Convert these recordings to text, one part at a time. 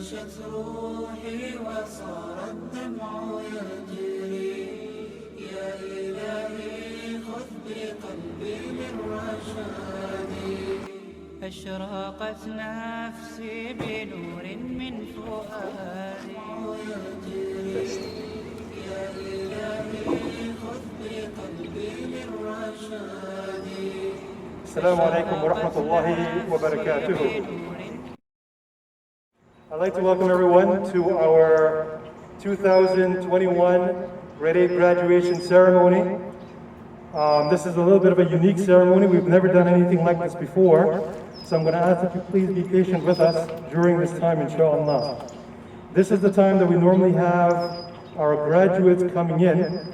عاشت روحي وصار الدمع يجري يا إلهي خذ بقلبي للرشاد أشرقت نفسي بنور من فؤادي يا إلهي خذ بقلبي للرشاد. السلام عليكم ورحمة الله وبركاته. I'd like to welcome everyone to our 2021 Grade 8 graduation ceremony. This is a little bit of a unique ceremony. We've never done anything like this before. So I'm going to ask that you please be patient with us during this time, inshallah. This is the time that we normally have our graduates coming in,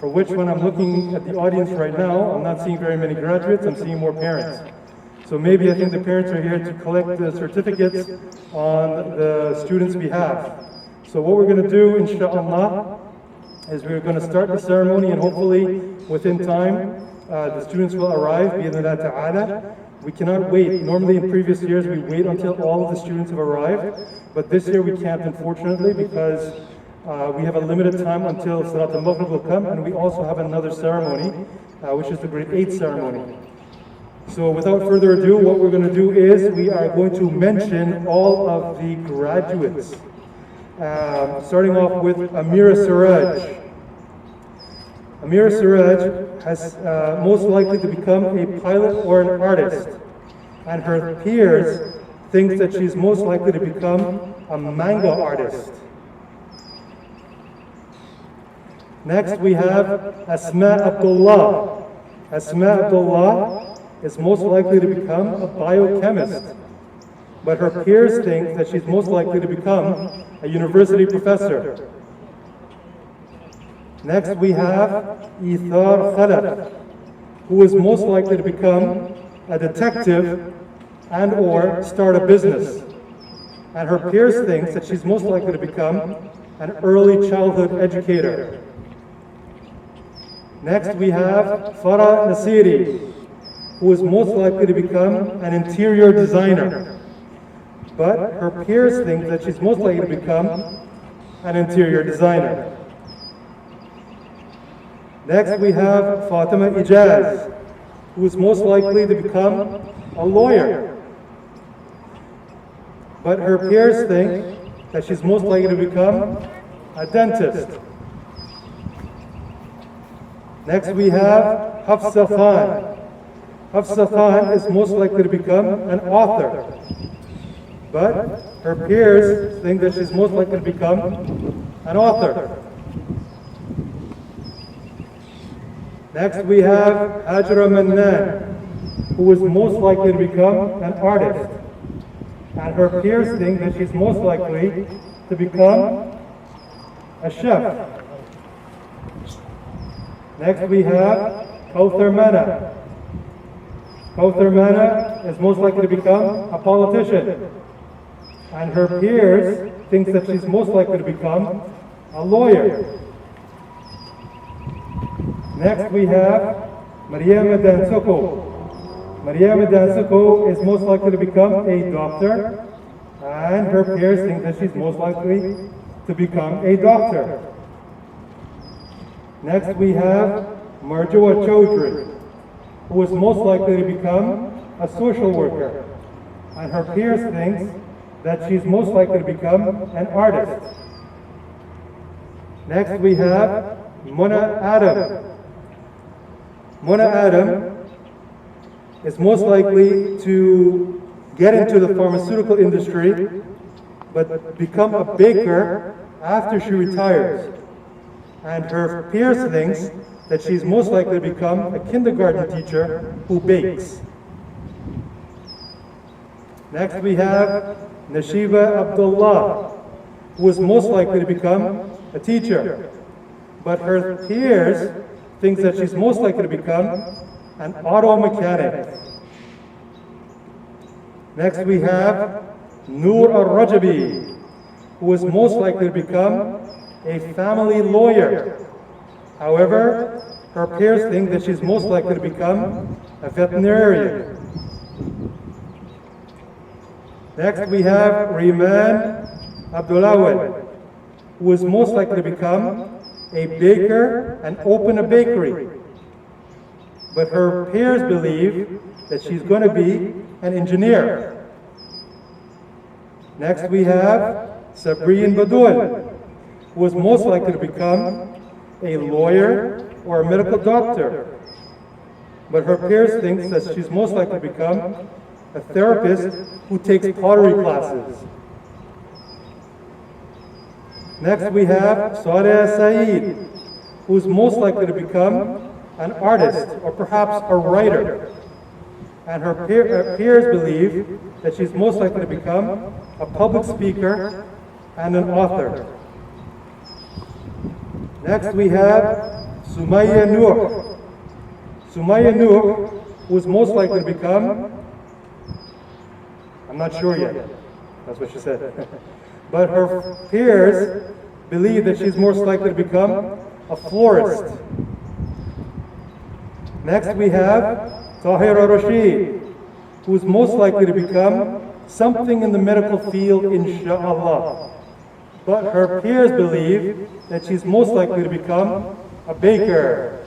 for which when I'm looking at the audience right now, I'm not seeing very many graduates, I'm seeing more parents. So maybe I think the parents are here to collect the certificates on the students' behalf. So what we're going to do, inshallah, is we're going to start the ceremony, and hopefully within time the students will arrive, bi-idhnillah ta'ala. We cannot wait. Normally in previous years we wait until all of the students have arrived, but this year we can't, unfortunately, because we have a limited time until Salat al-Maghrib will come, and we also have another ceremony, which is the Grade 8 ceremony. So without further ado, what we're going to do is we are going to mention all of the graduates. Starting off with Amira Siraj. Amira Siraj has most likely to become a pilot or an artist, and her peers think that she's most likely to become a manga artist. Next we have Asma Abdullah. Asma Abdullah is most likely to become a biochemist, but her peers think that she's most likely to become a university professor. Next we have Ithar Khalaf, who is most likely to become a detective and or start a business. And her peers think that she's most likely to become an early childhood educator. Next we have Farah Nasiri, who is most likely to become an interior designer. But her peers think that she's most likely to become an interior designer. Next we have Fatima Ijaz, who is most likely to become a lawyer. But her peers think that she's most likely to become a dentist. Next we have Hafsa Khan. Hafsa Khan is most likely to become an author. But her peers think that she's most likely to become an author. Next we have Hajra Mannan, who is most likely to become an artist. And her peers think that she's most likely to become a chef. Next we have Kauthar Mana. Kauthar Mana is most likely to become a politician. And her peers think that she's most likely to become a lawyer. Next we have Maryam Dansoko. Maryam Dansoko is most likely to become a doctor, and her peers think that she's most likely to become a doctor. Next we have Marjua Chaudhry, who is most likely to become a social worker, and her peers think that she's most likely to become an artist. Next we have Mona Adam. Mona Adam is most likely to get into the pharmaceutical industry, but become a baker after she retires. And her peers thinks that she's most likely to become a kindergarten teacher who bakes. Next we have Nashiba Abdullah, who is most likely to become a teacher. But her peers think that she's most likely to become an auto mechanic. Next we have Noor Al-Rajabi, who is most likely to become a family lawyer. However, her peers think that she's most likely to become a veterinarian. Next we have Rayman Abdulawal, who is most likely to become a baker and open a bakery. But her peers believe that she's going to be an engineer. Next we have Sabrine Badul, who is most likely to become a lawyer or a medical doctor. But her peers think that she's most likely to become a therapist who takes pottery classes. Next we have Saleh Saeed, who is most likely to become an artist or perhaps a writer. And her peers believe that she's most likely to become a public speaker and an author. Next we have Sumaya Noor. Sumaya Noor, who is most likely to become, I'm not sure yet, that's what she said. But her peers believe that she's most likely to become a florist. Next we have Tahira Rashid, who is most likely to become something in the medical field, inshallah. But her peers believe that she's most likely to become a baker.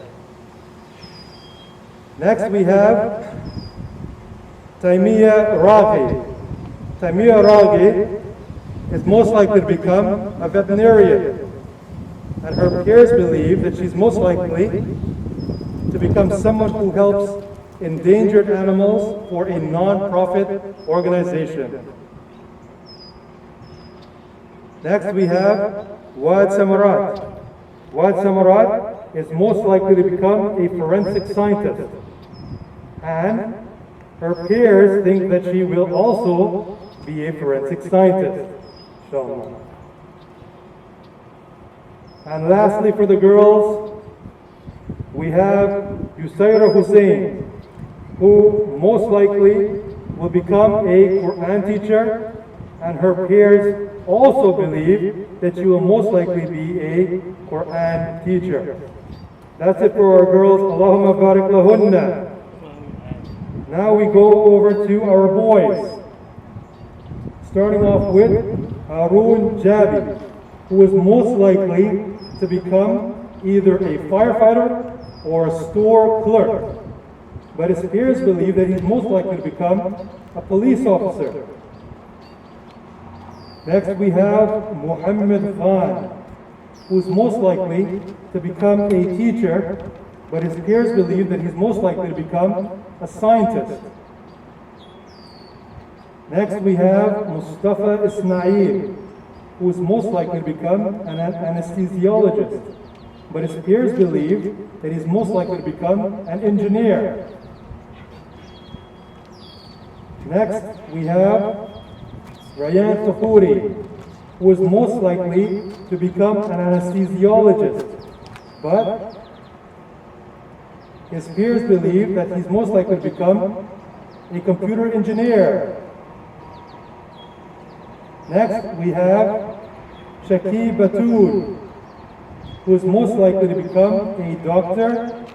Next we have Taimiyya Raghi. Taimiyya Raghi is most likely to become a veterinarian. And her peers believe that she's most likely to become someone who helps endangered animals for a non-profit organization. Next we have Wad Samarat. Wad Samarat is most likely to become a forensic scientist. And her peers think that she will also be a forensic scientist. Inshallah. And lastly, for the girls, we have Yusayra Hussein, who most likely will become a Quran teacher, and her peers also believe that she will most likely be a Quran teacher. That's it for our girls. Allahumma barik lahunna. Now we go over to our boys. Starting off with Harun Jabi, who is most likely to become either a firefighter or a store clerk. But his peers believe that he's most likely to become a police officer. Next we have Muhammad Khan, who's most likely to become a teacher, but his peers believe that he's most likely to become a scientist. Next we have Mustafa Ismail, who is most likely to become an anesthesiologist, but his peers believe that he's most likely to become an engineer. Next we have Rayan Tafuri, who is most likely to become an anesthesiologist, but his peers believe that he's most likely to become a computer engineer. Next we have Shakib Batul, who is most likely to become a doctor,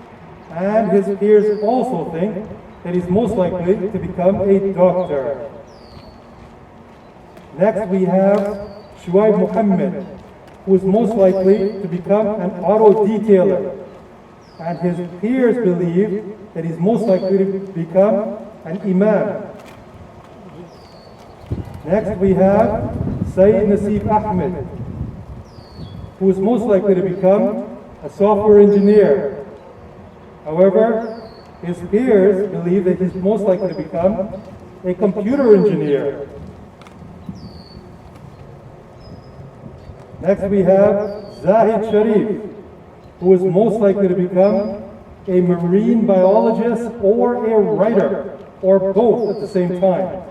and his peers also think that he's most likely to become a doctor. Next we have Shuaib Muhammad, who is most likely to become an auto detailer, and his peers believe that he's most likely to become an imam. Next we have Sayyid Nasib Ahmed, who is most likely to become a software engineer. However, his peers believe that he's most likely to become a computer engineer. Next we have Zahid Sharif, who is most likely to become a marine biologist or a writer, or both at the same time.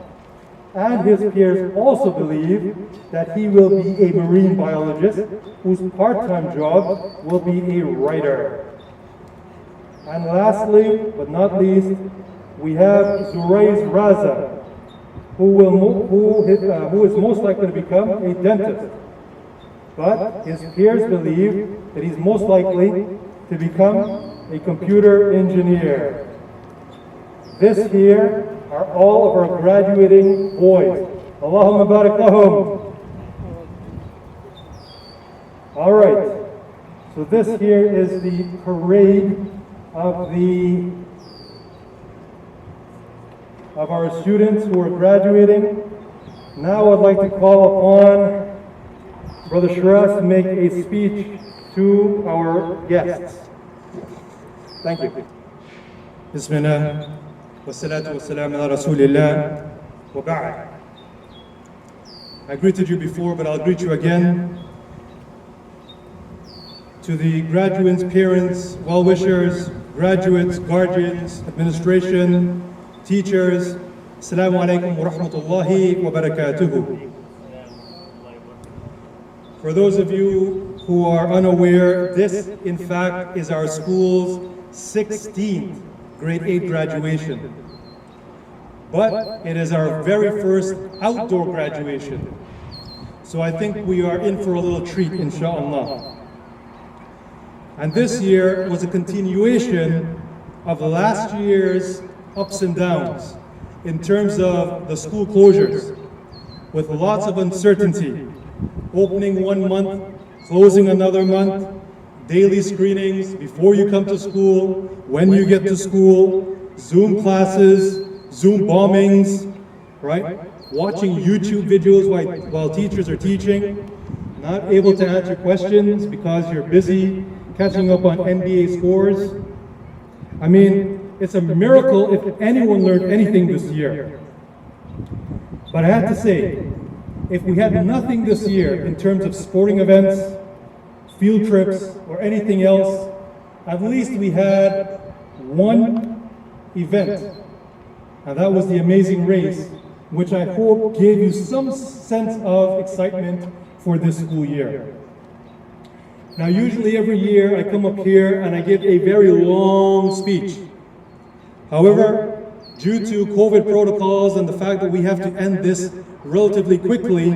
And his peers also believe that he will be a marine biologist whose part-time job will be a writer. And lastly, but not least, we have Zuraiz Raza, who is most likely to become a dentist. But his peers believe that he's most likely to become a computer engineer. This here are all of our graduating boys. Allahumma barik lahum. All right, so this here is the parade of our students who are graduating. Now I'd like to call upon Brother Shiraz to make a speech to our guests. Thank you. Bismillah, wassalatu wassalamu ala rasulillah, wa ba'd. I greeted you before, but I'll greet you again. To the graduates, parents, well-wishers, graduates, guardians, administration, teachers, Assalamu alaikum wa rahmatullahi wa barakatuhu. For those of you who are unaware, this in fact is our school's 16th grade 8 graduation. But it is our very first outdoor graduation. So I think we are in for a little treat, inshallah. And this year was a continuation of last year's ups and downs in terms of the school closures, with lots of uncertainty. Opening one month, closing another month, daily screenings before you come to school, when you get to school, Zoom classes, Zoom bombings, right? Watching YouTube videos while teachers are teaching, not able to answer questions because you're busy catching up on NBA scores. I mean, it's a miracle if anyone learned anything this year. But I have to say, if we had nothing this year in terms of sporting events, field trips, or anything else, at least we had one event, and that was the Amazing Race, which I hope gave you some sense of excitement for this school year. Now, usually every year I come up here and I give a very long speech. However, due to COVID protocols and the fact that we have to end this relatively quickly,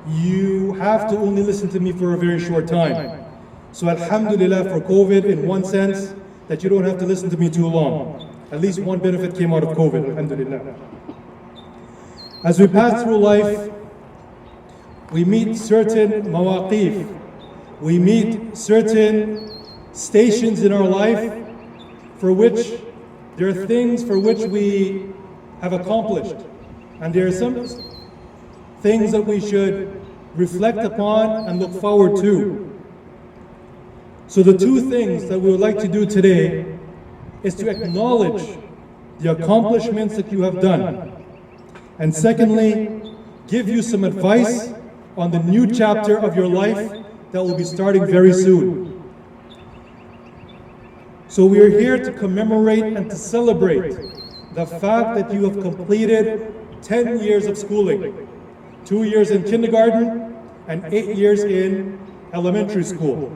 you have to only listen to me for a very short time. So alhamdulillah for COVID, in one sense, that you don't have to listen to me too long. At least one benefit came out of COVID, alhamdulillah. As we pass through life, we meet certain mawaqif. We meet certain stations in our life for which there are things for which we have accomplished. And there are some things that we should reflect upon and look forward to. So the two things that we would like to do today is to acknowledge the accomplishments that you have done. And secondly, give you some advice on the new chapter of your life that will be starting very soon. So we are here to commemorate and to celebrate the fact that you have completed 10 years of schooling, 2 years in kindergarten and 8 years in elementary school.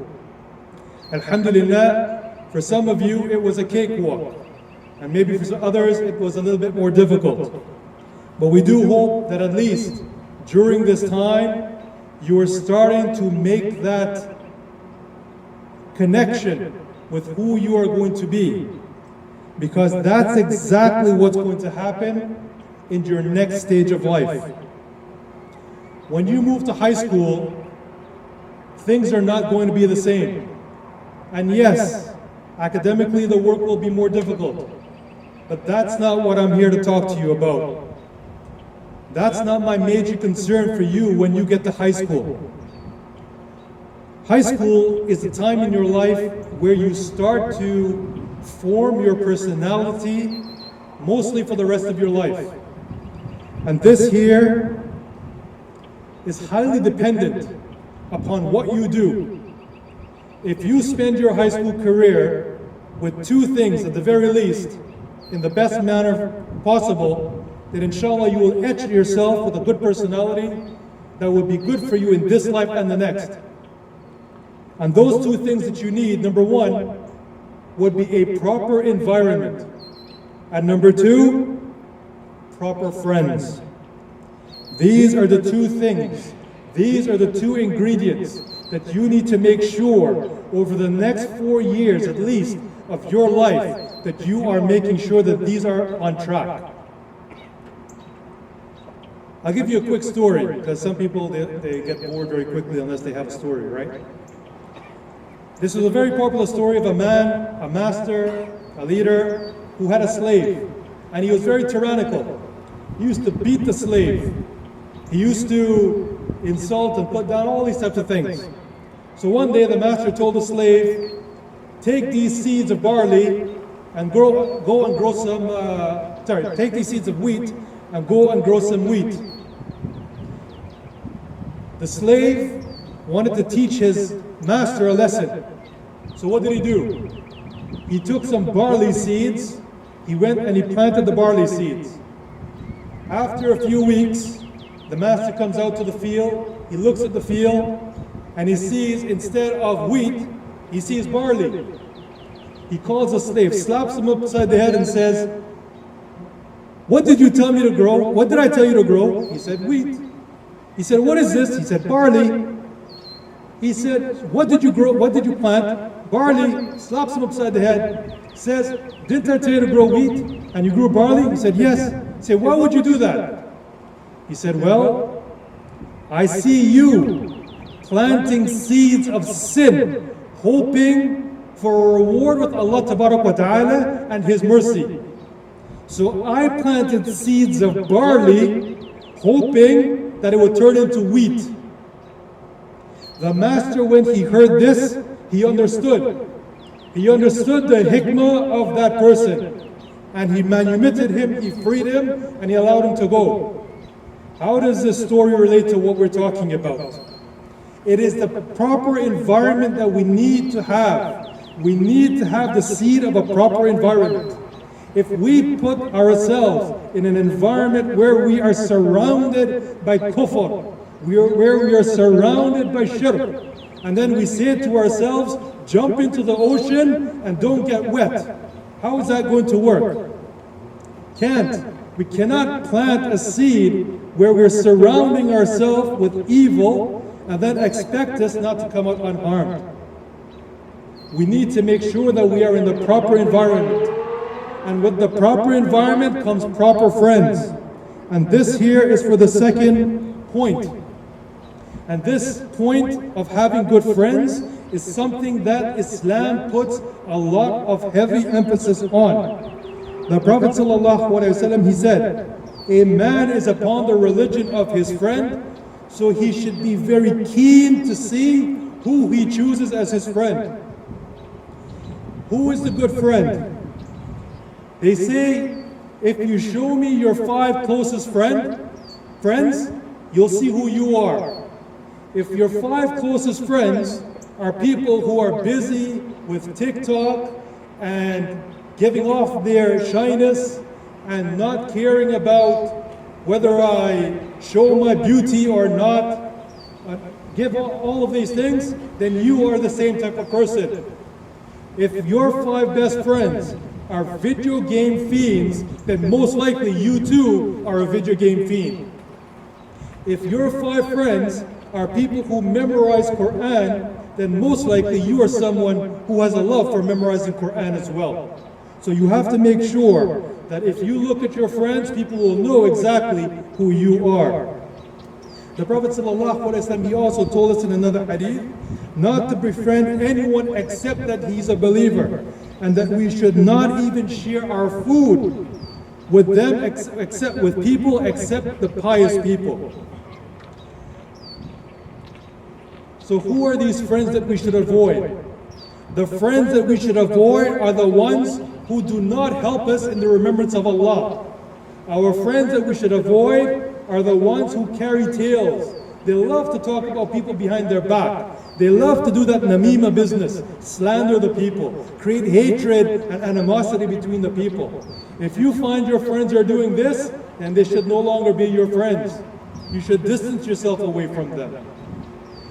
Alhamdulillah, for some of you it was a cakewalk, and maybe for others it was a little bit more difficult. But we do hope that at least during this time you are starting to make that connection with who you are going to be, because that's exactly what's going to happen in your next stage of life. When you move to high school, things are not going to be the same. And yes, academically the work will be more difficult, but that's not what I'm here to talk to you about. That's not my major concern for you when you get to high school. High school is a time in your life where you start to form your personality, mostly for the rest of your life. And this here is highly dependent upon what you do. If you spend your high school career with two things at the very least, in the best manner possible, then inshallah you will etch yourself with a good personality that will be good for you in this life and the next. And those two things that you need, number one, would be a proper environment. And number two, proper friends. These are the two things, these are the two ingredients that you need to make sure over the next 4 years at least of your life that you are making sure that these are on track. I'll give you a quick story, because some people, they get bored very quickly unless they have a story, right? This is a very popular story of a man, a master, a leader, who had a slave, and he was very tyrannical. He used to beat the slave. He used to insult and put down all these types of things. So one day the master told the slave, take these seeds of barley and go and grow some, take these seeds of wheat and go and grow some wheat. The slave wanted to teach his master a lesson. So what did he do? He took some barley seeds, he went and he planted the barley seeds. After a few weeks, the master comes out to the field, he looks at the field, and he sees, instead of wheat, he sees barley. He calls the slave, slaps him upside the head and says, what did you tell me to grow? What did I tell you to grow? He said, wheat. He said, what is this? He said, barley. He said, what did you grow? What did you plant? Barley. Slaps him upside the head. Says, didn't I tell you to grow wheat? And you grew barley? He said, yes. He said, why would you do that? He said, well, I see you planting seeds of sin, hoping for a reward with Allah Ta'ala and His mercy. So I planted seeds of barley, hoping that it would turn into wheat. The master, when he heard this, he understood. He understood the hikmah of that person. And he manumitted him, he freed him, and he allowed him to go. How does this story relate to what we're talking about? It is the proper environment that we need to have. We need to have the seed of a proper environment. If we put ourselves in an environment where we are surrounded by kufr, where we are surrounded by shirk, and then we say to ourselves, jump into the ocean and don't get wet, how is that going to work? Can't. We cannot plant a seed where we're surrounding ourselves with evil and then expect us not to come out unharmed. We need to make sure that we are in the proper environment. And with the proper environment comes proper friends. And this here is for the second point. And this point of having good friends is something that Islam puts a lot of heavy emphasis on. The Prophet ﷺ, he said, a man is upon the religion of his friend, so he should be very keen to see who he chooses as his friend. Who is the good friend? They say, if you show me your 5 closest friends, you'll see who you are. If your 5 closest friends are people who are busy with TikTok and giving off their shyness and not caring about whether I show my beauty or not, give all of these things, then you are the same type of person. If your 5 best friends are video game fiends, then most likely you too are a video game fiend. If your 5 friends are people who memorize Quran, then most likely you are someone who has a love for memorizing Quran as well. So you have to make sure that if you look at your friends, people will know exactly who you are. The Prophet ﷺ, he also told us in another hadith, not to befriend anyone except that he's a believer, and that we should not even share our food with them except with people except the pious people. So who are these friends that we should avoid? The friends that we should avoid are the ones who do not help us in the remembrance of Allah. Our friends that we should avoid are the ones who carry tales. They love to talk about people behind their back. They love to do that namima business, slander the people, create hatred and animosity between the people. If you find your friends are doing this, then they should no longer be your friends. You should distance yourself away from them.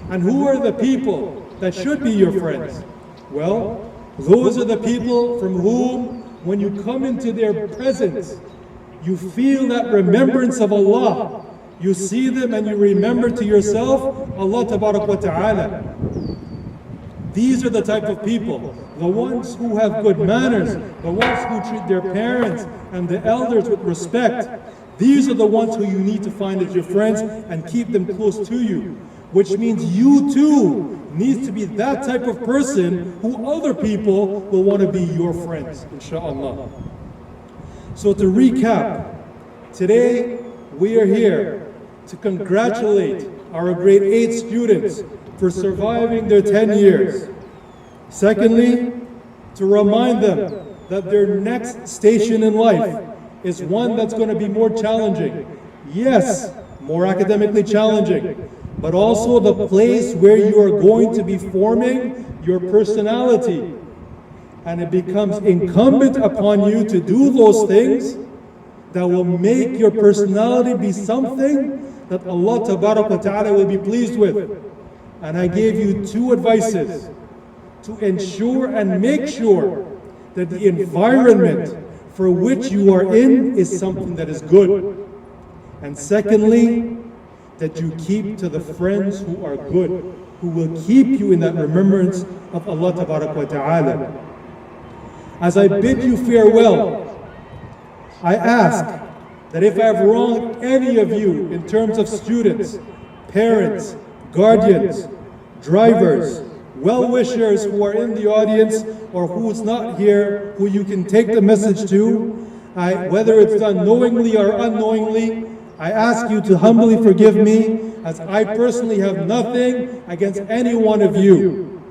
And who are the people that should be your friends? Well, those are the people from whom, when you come into their presence, you feel that remembrance of Allah. You see them and you remember to yourself Allah Ta'ala. These are the type of people, the ones who have good manners, the ones who treat their parents and the elders with respect. these are the ones who you need to find as your friends and keep them close to you. Which means you too need to be that type of person who other people will want to be your friends, inshallah. So to recap, today we are here to congratulate our grade 8 students for surviving their 10 years. Secondly, to remind them that their next station in life is one that's going to be more challenging. Yes, more academically challenging, but also the place where you are going to be forming your personality. And it becomes incumbent upon you to do those things that will make your personality be something that Allah Ta'ala will be pleased with. And I gave you 2 advices to ensure and make sure that the environment for which you are in is something that is good. And secondly, that you keep to the friends who are good, who will keep you in that remembrance of Allah Ta'ala. As I bid you farewell, I ask that if I have wronged any of you in terms of students, parents, guardians, drivers, well-wishers who are in the audience or who's not here, who you can take the message to, whether it's done knowingly or unknowingly, I ask you to humbly forgive me, as I personally have nothing against any one of you.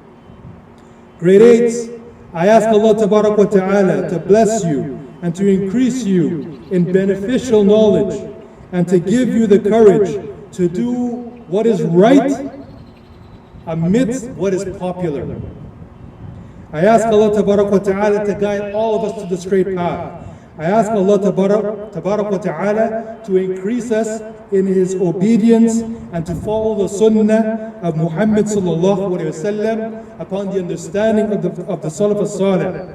Grade 8s, I ask Allah Ta'ala to bless you and to increase you in beneficial knowledge and to give you the courage to do what is right amidst what is popular. I ask Allah Ta'ala to guide all of us to the straight path. I ask Allah Ta'ala to increase us in His obedience and to follow the sunnah of Muhammad sallallahu alayhi wasallam upon the understanding of the Salaf as-Salih,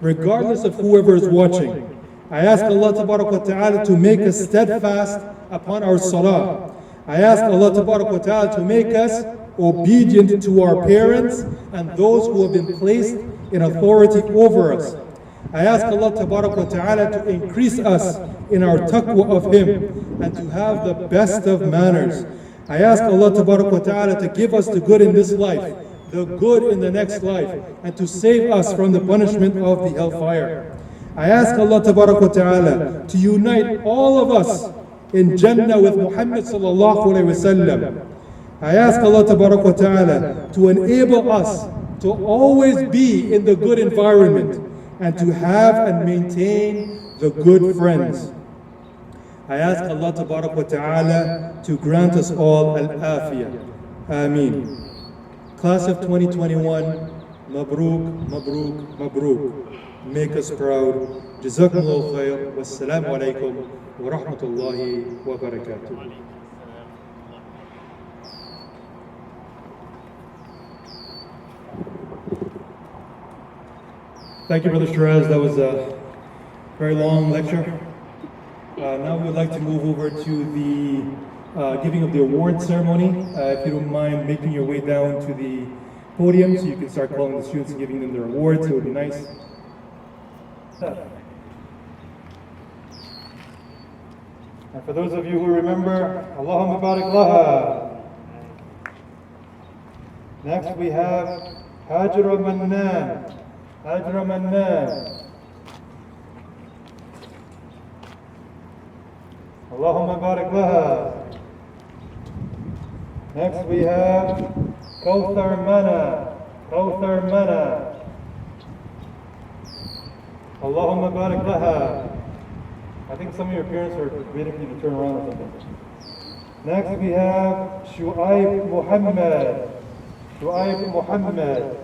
regardless of whoever is watching. I ask Allah Ta'ala to make us steadfast upon our salah. I ask Allah Ta'ala to make us obedient to our parents and those who have been placed in authority over us. I ask Allah Ta'ala to increase us in our taqwa of Him and to have the best of manners. I ask Allah Ta'ala to give us the good in this life, the good in the next life, and to save us from the punishment of the hellfire. I ask Allah Ta'ala to unite all of us in Jannah with Muhammad sallallahu alayhi wasallam. I ask Allah Ta'ala to enable us to always be in the good environment and to have and maintain the good friends. I ask Allah Ta'ala to grant us all al-afiyah. Ameen. Class of 2021, Mabruk, Mabruk, Mabruk. Make us proud. Jazakumullahu khair. Wassalamu alaikum wa rahmatullahi wa barakatuh. Thank you, Brother Shiraz. That was a very long lecture. Now we would like to move over to the giving of the award ceremony. If you don't mind making your way down to the podium so you can start calling the students and giving them their awards, it would be nice. And for those of you who remember, Allahumma barik laha. Next we have Hajra Mannan. Hajra Mannan. Allahumma barik laha. Next we have Kawthar Mana. Kawthar Mana. Allahumma barik laha. I think some of your parents are waiting for you to turn around or something. Next we have Shu'aib Muhammad. Shu'aib Muhammad.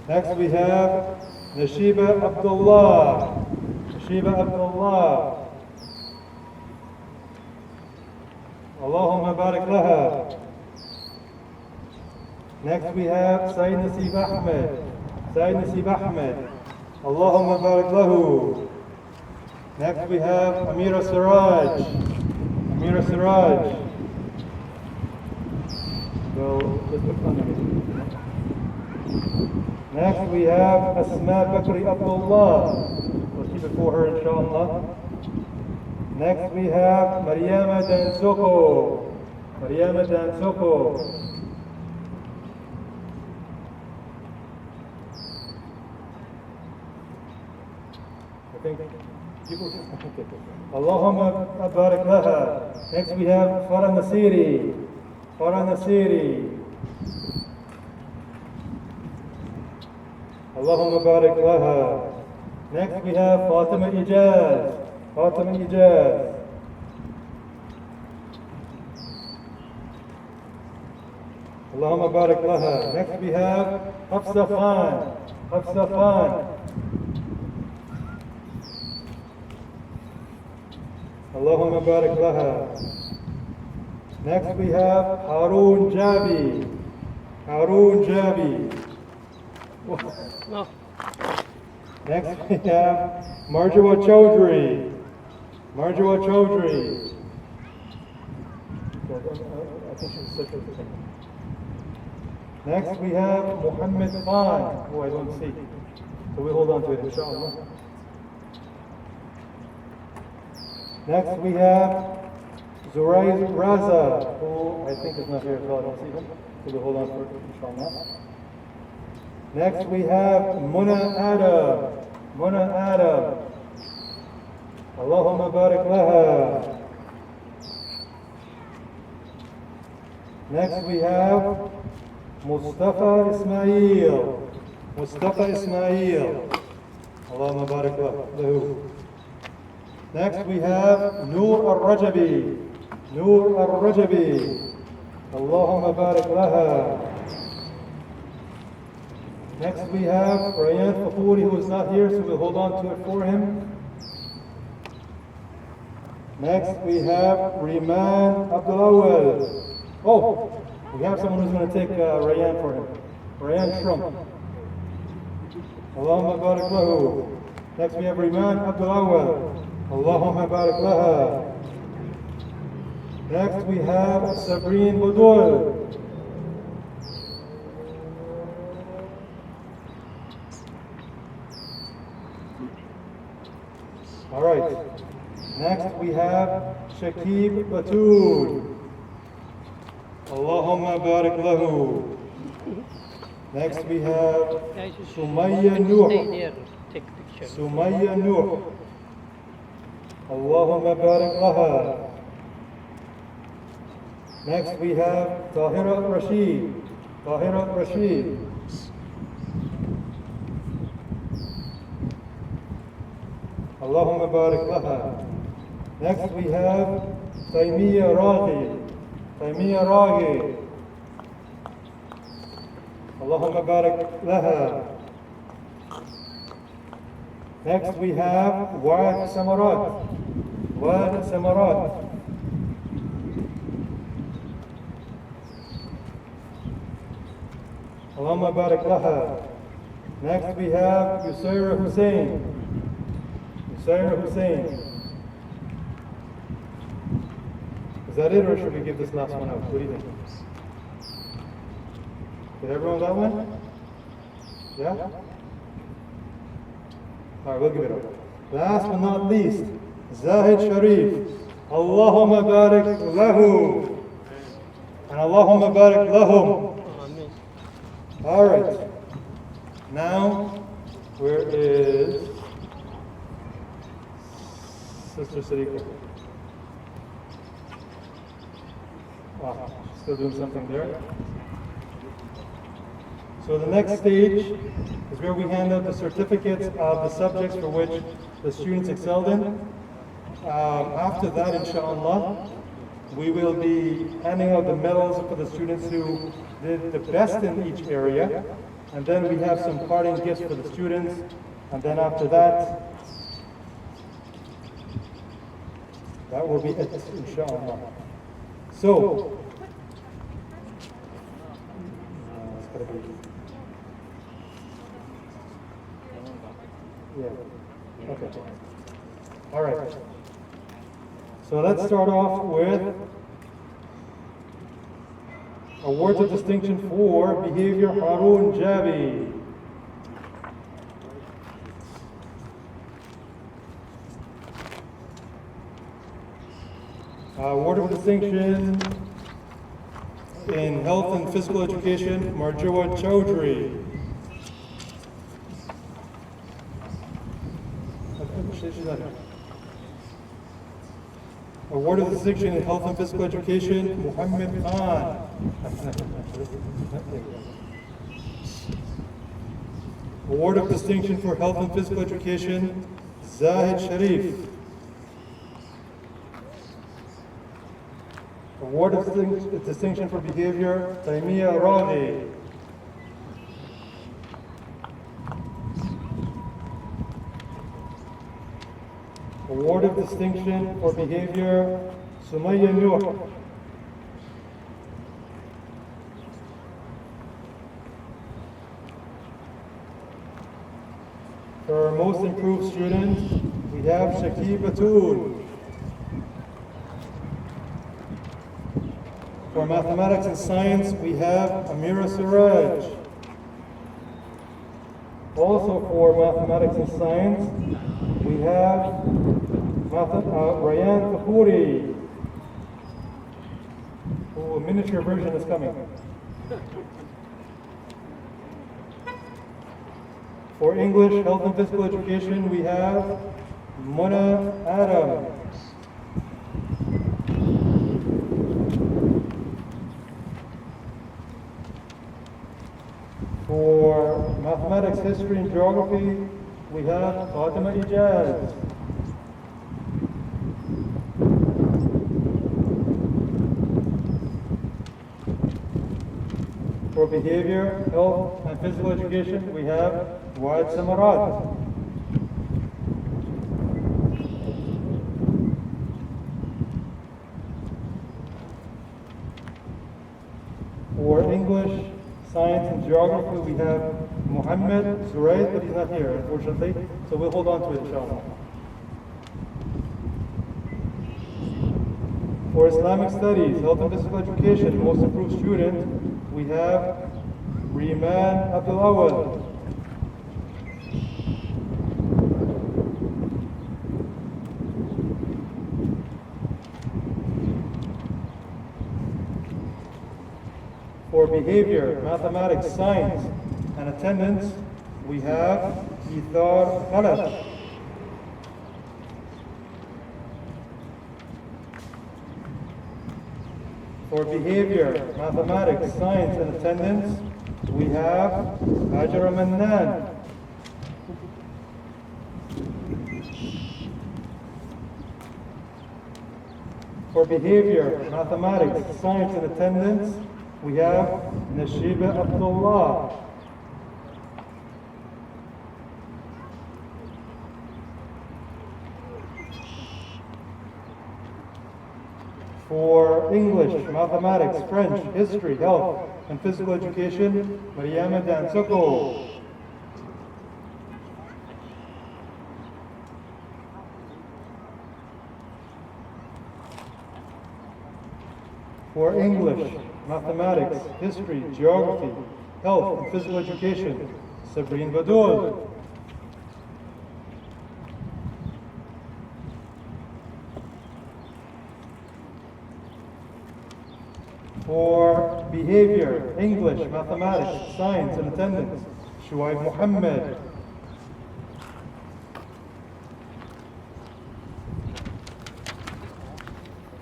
Next we have Nashiba Abdullah. Nashiba Abdullah. Allahumma barik laha. Next we have Sayyid Nasib Ahmed. Sayyid Nasib Ahmed. Allahumma barik lahu. Next we have Amira Siraj. Amira Siraj. So let's put on the Next we have Asma Bakri Abdullah. Let's keep it for her, inshallah. Next we have Mariama Dansoko. Mariama Dansoko. I think people. Allahumma barik laha. Next we have Farah Nasiri. Farah Nasiri. Allahumma barik laha. Next we have Fatima Ijaz. Fatima Ijaz. Allahumma barik laha. Next we have Hafsa Khan. Hafsa Khan. Allahumma barik laha. Next we have Harun Jabi. Harun Jabi. No. Next we have Marjwa Chaudhry. Marjwa Chaudhry. Next we have Muhammad Khan, who I don't see. So we hold on to it, inshallah. Next we have Zuraiz Raza, who I think is not here as well, I don't see him. So we hold on to it, inshallah. Next we have Muna Adam. Muna Adam. Allahumma barik laha. Next we have Mustafa Ismail. Mustafa Ismail. Allahumma barik lahu. Next we have Noor Al-Rajabi. Noor Al-Rajabi. Allahumma barik laha. Next we have Rayan Fafouri, who is not here, so we'll hold on to it for him. Next we have Riman Abdulawal. Oh, we have someone who's going to take Rayan for him. Rayan Trump. Allahumma barik lahu. Next we have Riman Abdulawal. Allahumma barik laha. Next we have Sabreen Budul. All right. Next we have Shakib Batul. Allahumma barik lahu. Next we have Sumaya Stay Nuh. there, take picture. Sumaya Nuh. Allahumma barik laha. Next we have Tahira Rashid. Tahira Rashid. Allahumma barik laha. Next we have Taymiyya Raghi. Taymiyya Raghi. Allahumma barik laha. Next we have Wad Samarat. Wad Samarat. Allahumma barik laha. Next we have Yusaira Hussein. Yusaira Hussein. Is that it, or should we give this last one out? What do you think? Did everyone got one? Yeah? All right, we'll give it up. Last but not least, Zahid Sharif. Allahumma barik lahu. And Allahumma barik lahum. All right. Now, where is Sister Sadiqa? Wow, still doing something there. So the next stage is where we hand out the certificates of the subjects for which the students excelled in. After that, inshallah, we will be handing out the medals for the students who did the best in each area. And then we have some parting gifts for the students. And then after that, that will be it, inshallah. So, it's gotta be, yeah, okay. All right. So let's start off with awards of distinction for behavior Harun Jabi. distinction in health and physical education, Marjua Chowdhury. Award of distinction in health and physical education, Muhammad Khan. Award of distinction for health and physical education, Zahid Sharif. Award of distinction for behavior, Taimiyya Raghi. Award of distinction for behavior, Sumayya Nuh. For our most improved student, we have Shakib Batul. For mathematics and science, we have Amira Siraj. Also for mathematics and science, we have Rayan Kapoori. Oh, a miniature version is coming. For English, health and physical education, we have Mona Adam. For mathematics, history, and geography, we have Fatima Ijaz. For behavior, health, and physical education, we have Wa'id Samarat. For English, science, and geography, we have Muhammad Zuraid, but he's not here, unfortunately, so we'll hold on to it, inshallah. For Islamic studies, health and physical education, most improved student, we have Riman Abdul Awad. For behavior, mathematics, science, and attendance, we have Ithar Khalaf. For behavior, mathematics, science, and attendance, we have Hajra Mannan. For behavior, mathematics, science, and attendance, we have Nashiba Abdullah. For English, mathematics, French, history, health, and physical education, Mariama Dansoko. For English, mathematics, history, geography, health, and physical education, Sabrine Badul. For behavior, English, mathematics, science, and attendance, Shuaib Muhammad.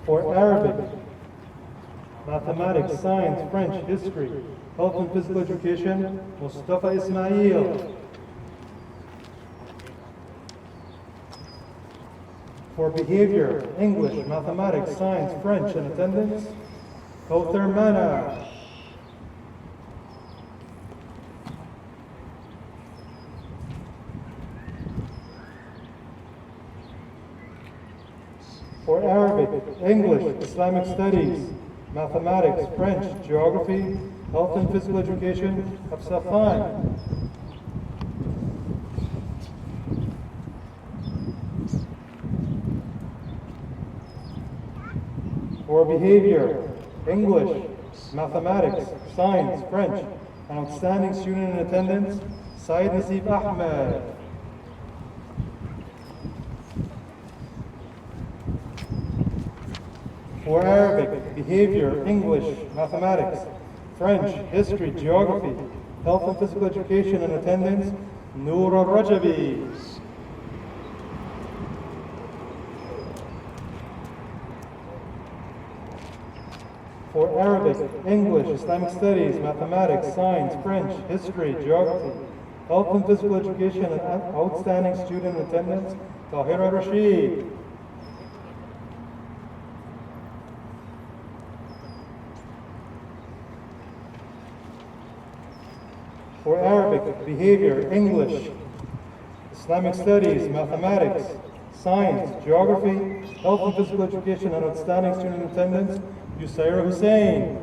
For Arabic, mathematics, science, French, history, health and physical education, Mustafa Ismail. For behavior, English, mathematics, science, French, and attendance, Kauthar Mana. For Arabic, English, Islamic studies, mathematics, French, geography, health and physical education, Hafsa Khan. For behavior, English, mathematics, science, French, an outstanding student in attendance, Saeed Nasib Ahmed. For Arabic, behavior, English, mathematics, French, history, geography, health and physical education and attendance, Noor al-Rajabi. For Arabic, English, Islamic studies, mathematics, science, French, history, geography, health and physical education and outstanding student attendance, Tahira Rashid. For Arabic, behavior, English, Islamic studies, mathematics, science, geography, health and physical education and outstanding student attendance, Yusaira Hussein.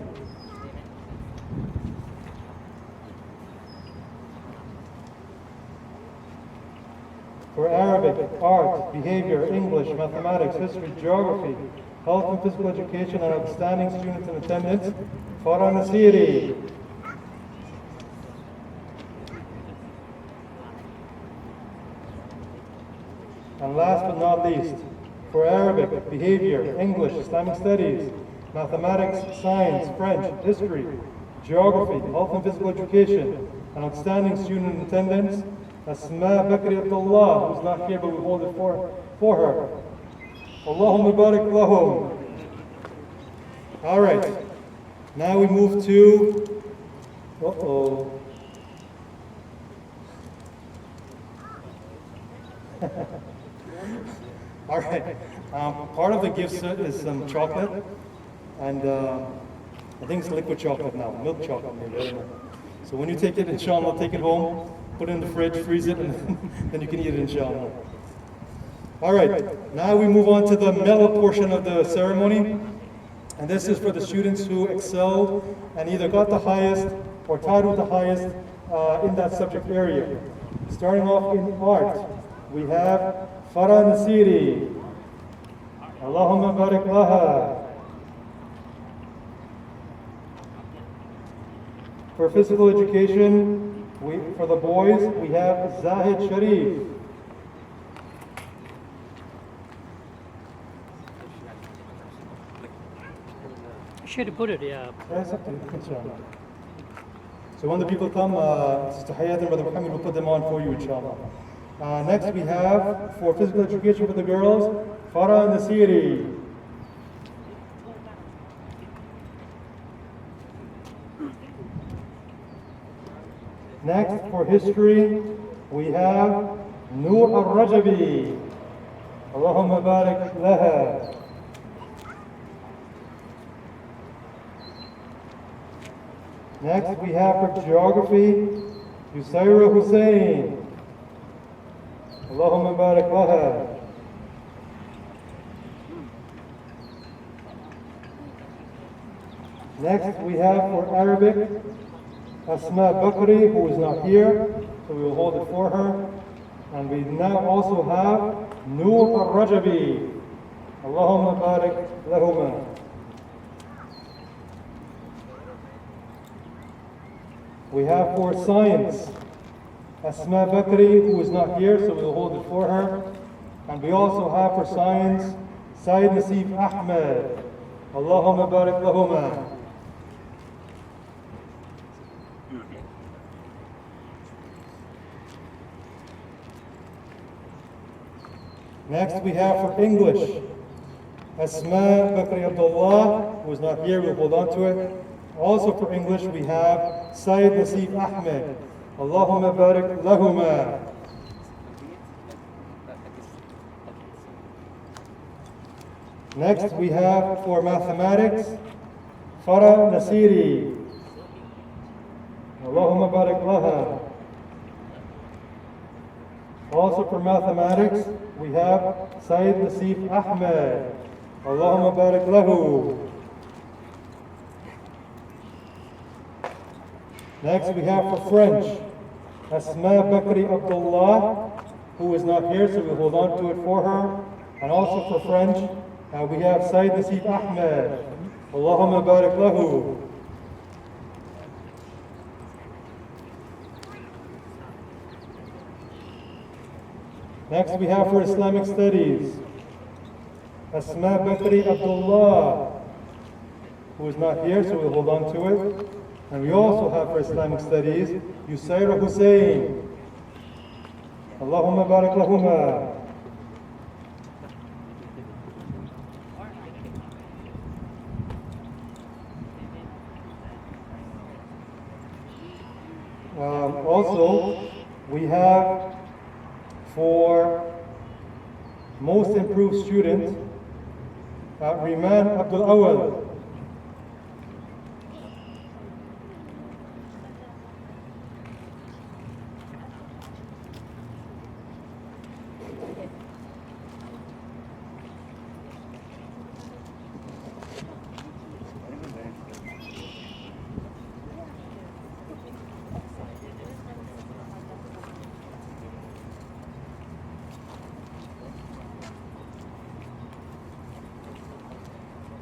For Arabic, art, behavior, English, mathematics, history, geography, health and physical education and outstanding students in attendance, Farah Nasiri. And last but not least, for Arabic, behavior, English, Islamic studies, mathematics, science, French, history, geography, health and physical education, and outstanding student in attendance, Asma Bakri Abdullah, who's not here but we hold it for her. Allahumma barik lahum. All right, now we move to, All right, part of the gift set is some chocolate, and I think it's liquid chocolate now, milk chocolate maybe, I don't know. So when you take it, inshallah, take it home, put it in the fridge, freeze it, and then you can eat it, inshallah. All right, now we move on to the medal portion of the ceremony, and this is for the students who excelled and either got the highest or tied with the highest in that subject area. Starting off in art, we have Farah Nasiri. Allahumma barik laha. For physical education, for the boys, we have Zahid Sharif. Should put it, yeah. So when the people come, Sister Hayat and Brother Muhammad will put them on for you, inshallah. Next we have, for physical education for the girls, Farah Nasiri. Next, for history, we have Noor al-Rajabi. Allahumma barik laha. Next, we have for geography, Yusaira Hussein. Allahumma barik laha. Next, we have for Arabic, Asma Bakri, who is not here, so we will hold it for her. And we now also have Noor al-Rajabi. Allahumma barik lahuma. We have for science, Asma Bakri, who is not here, so we will hold it for her. And we also have for science, Sayyid Nasif Ahmed. Allahumma barik lahuma. Next we have for English, Asma Bakri Abdullah, who is not here, we'll hold on to it. Also for English we have Sayyid Nasif Ahmed. Allahumma barik lahuma. Next we have for mathematics, Farah Nasiri. Allahumma barik laha. Also for mathematics, we have Sayyid Nasif Ahmed. Allahumma barik lahu. Next we have for French, Asma Bakri Abdullah, who is not here, so we hold on to it for her. And also for French, we have Sayyid Nasif Ahmed. Allahumma barik lahu. Next we have for Islamic studies, Asma Bakri Abdullah. who is not here, so we'll hold on to it. And we also have for Islamic studies, Yusayra Hussein. Allahumma barak lahuma. Also, we have for most improved student, Riman Abdul Awal.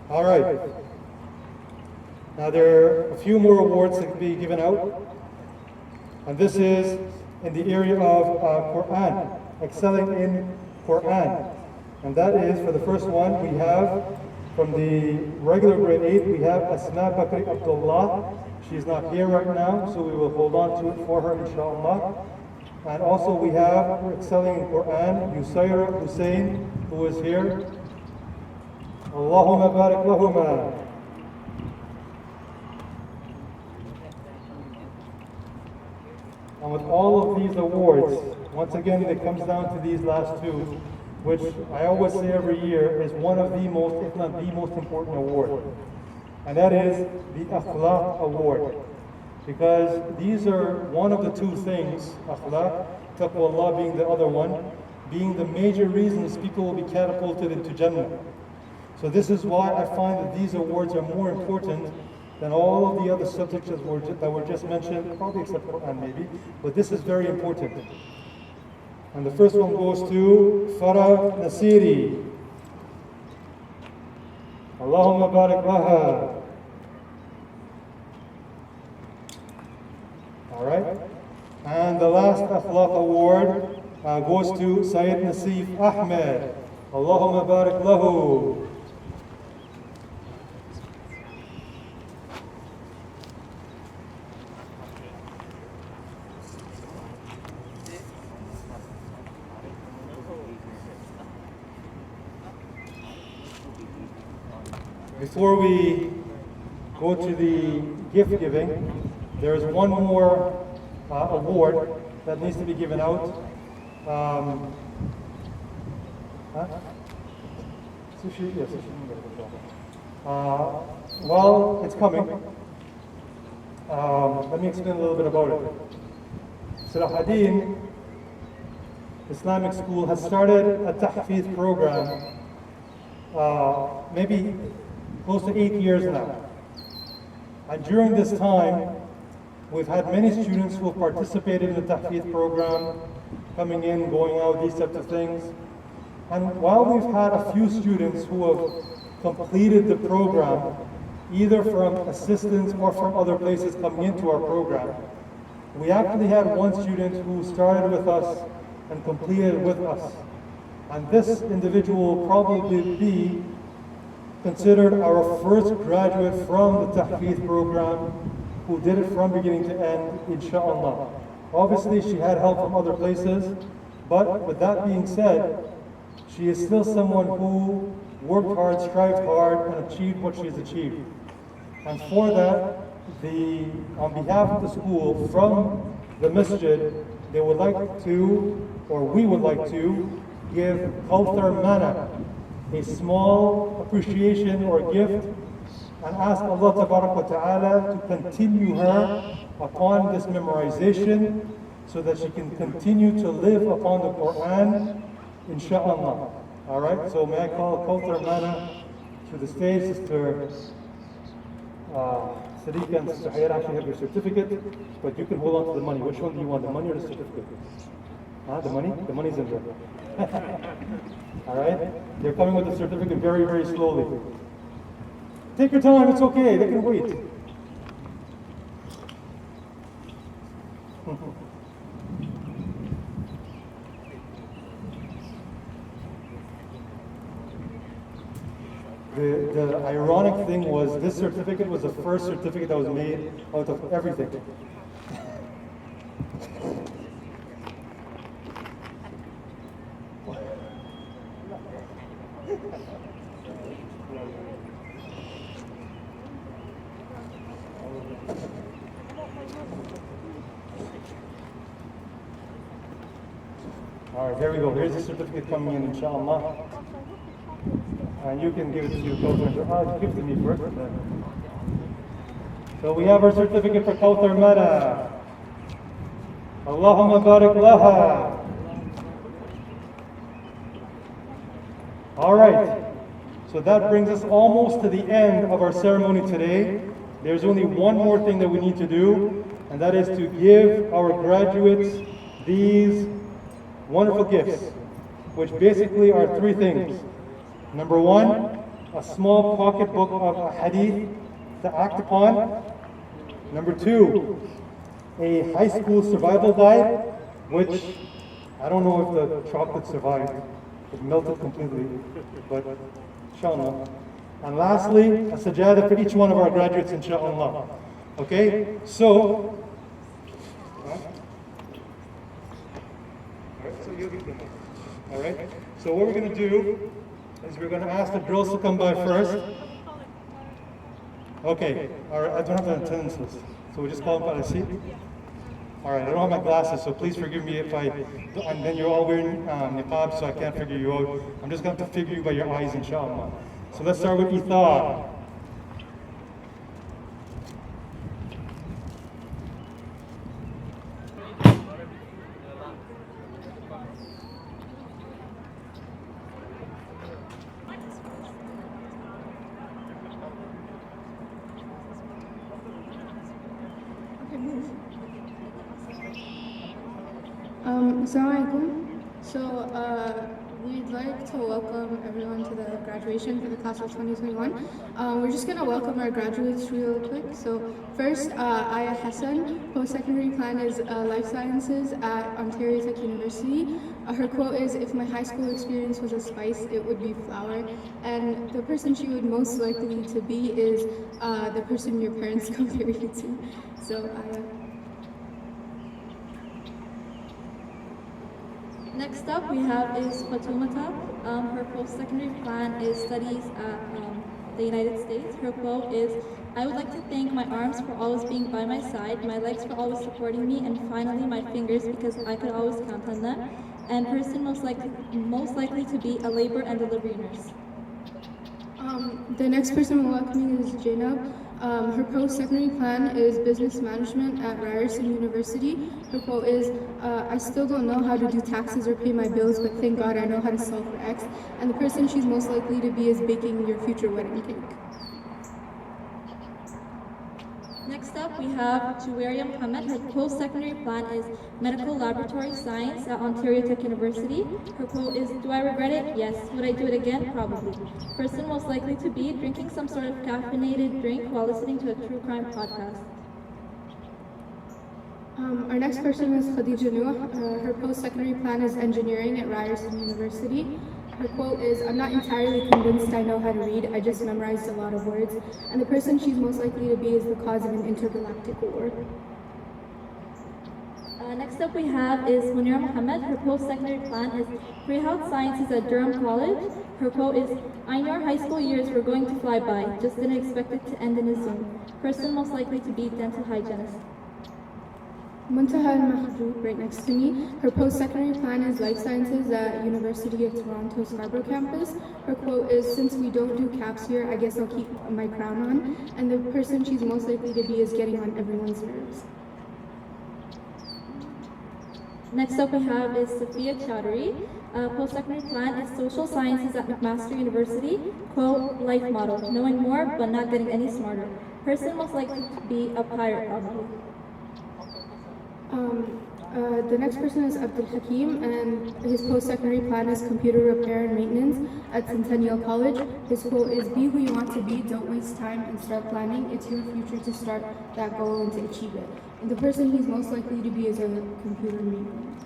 All right. Now there are a few more awards that can be given out. And this is in the area of Quran, excelling in Quran. And that is, for the first one, we have from the regular grade 8, we have Asma Bakri Abdullah. She's not here right now, so we will hold on to it for her, inshallah. And also we have, excelling in Quran, Yusayra Hussein, who is here. Allahumma barik lahuma. And with all of these awards, once again, it comes down to these last two, which I always say every year is one of the most, if not the most important award. And that is the Akhlaq Award. Because these are one of the two things, Akhlaq, Taqwa Allah being the other one, being the major reasons people will be catapulted into Jannah. So this is why I find that these awards are more important than all of the other subjects that were just mentioned, probably except Quran maybe, but this is very important. And the first one goes to Farah Nasiri. Allahumma barik laha. All right. And the last Akhlaq award goes to Sayyid Nasif Ahmed. Allahumma barik lahu. Before we go to the gift giving, there is one more award that needs to be given out. Sushi? Yes, sushi. Well, it's coming. Let me explain a little bit about it. Salaheddin Islamic School has started a tahfiz program maybe close to 8 years now. And during this time, we've had many students who have participated in the tahfiz program, coming in, going out, these types of things. And while we've had a few students who have completed the program, either from assistance or from other places coming into our program, we actually had one student who started with us and completed with us. And this individual will probably be considered our first graduate from the Tahfiz program who did it from beginning to end, inshallah. Obviously, she had help from other places, but with that being said, she is still someone who worked hard, strived hard, and achieved what she's achieved. And for that, on behalf of the school, from the masjid, they would like to, or we would like to, give Kawthar Mana a small appreciation or gift and ask Allah Ta'ala to continue her upon this memorization so that she can continue to live upon the Quran, inshallah. All right, so may I call Kawthar Mana to the stage. Sister Sadiqa and Sister Hayat actually have your certificate, but you can hold on to the money. Which one do you want, the money or the certificate? The money? The money's in there. All right? They're coming with the certificate very, very slowly. Take your time, it's okay, they can wait. The ironic thing was this certificate was the first certificate that was made out of everything. All right, here we go. Here's the certificate coming in, inshallah. And you can give it to your Kawthar. Give it to me first. So we have our certificate for Kawthar Mada. Allahumma barik laha. All right. So that brings us almost to the end of our ceremony today. There's only one more thing that we need to do, and that is to give our graduates these wonderful gifts, which basically are three things. Number one, a small pocketbook of a hadith to act upon. Number two, a high school survival guide, which I don't know if the chocolate survived. It melted completely, but inshallah. And lastly, a sajada for each one of our graduates, inshallah. Okay, so, all right. So what we're going to do is we're going to ask the girls to come by first. Okay, all right, I don't have an attendance list, so we'll just call them by the seat. All right, I don't have my glasses, so please forgive me if and then you're all wearing niqab, so I can't figure you out. I'm just going to figure you by your eyes, inshallah. So let's start with Ithar. Assalamualaikum. So we'd like to welcome everyone to the graduation for the class of 2021. We're just going to welcome our graduates real quick. So first, Aya Hassan, post-secondary plan is Life Sciences at Ontario Tech University. Her quote is, "If my high school experience was a spice, it would be flour." And the person she would most likely to be is the person your parents compare you to. So Aya. Next up we have is Fatumata. Her post-secondary plan is studies at the United States. Her quote is, "I would like to thank my arms for always being by my side, my legs for always supporting me, and finally my fingers because I could always count on them. And person most likely to be a labor and delivery nurse." The next person we're welcoming is Jainab. Her post-secondary plan is business management at Ryerson University. Her quote is, "I still don't know how to do taxes or pay my bills, but thank God I know how to solve for X." And the person she's most likely to be is baking your future wedding cake. Next up, we have Juwaria Muhammad. Her post-secondary plan is medical laboratory science at Ontario Tech University. Her quote is, "Do I regret it? Yes. Would I do it again? Probably." Person most likely to be drinking some sort of caffeinated drink while listening to a true crime podcast. Our next person is Khadija Noor. Her post-secondary plan is engineering at Ryerson University. Her quote is, "I'm not entirely convinced I know how to read, I just memorized a lot of words." And the person she's most likely to be is the cause of an intergalactic war. Next up we have is Munira Muhammad. Her post-secondary plan is pre-health sciences at Durham College. Her quote is, "I know our high school years were going to fly by, just didn't expect it to end in a Zoom." Person most likely to be dental hygienist. Muntaha al-Mahjoub, right next to me. Her post-secondary plan is life sciences at University of Toronto Scarborough campus. Her quote is, "Since we don't do caps here, I guess I'll keep my crown on." And the person she's most likely to be is getting on everyone's nerves. Next up we have is Sophia Chowdhury. Post-secondary plan is social sciences at McMaster University. Quote, "Life motto, knowing more but not getting any smarter." Person most likely to be a pirate probably. The next person is Abdul Hakim, and his post-secondary plan is computer repair and maintenance at Centennial College. His quote is, "Be who you want to be, don't waste time and start planning. It's your future to start that goal and to achieve it." And the person he's most likely to be is a computer maintenance.